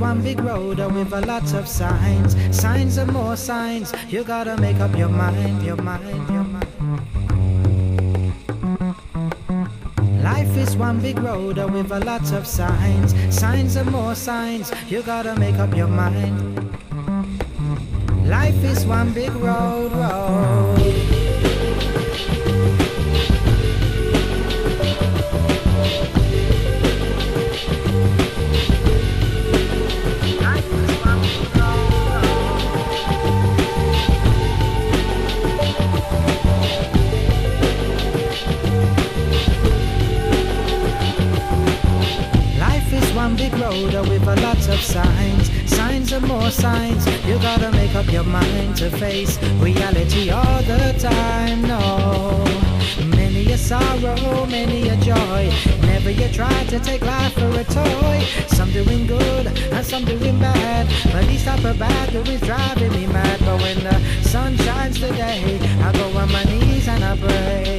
one big road with a lot of signs. Signs and more signs. You gotta make up your mind, your mind, your mind. Life is one big road with a lot of signs. Signs and more signs. You gotta make up your mind. Life is one big road, road. One big road with a lot of signs. Signs and more signs. You gotta make up your mind to face reality all the time. No, many a sorrow, many a joy. Never you try to take life for a toy. Some doing good and some doing bad, but these type of bad doings driving me mad. But when the sun shines today, I go on my knees and I pray.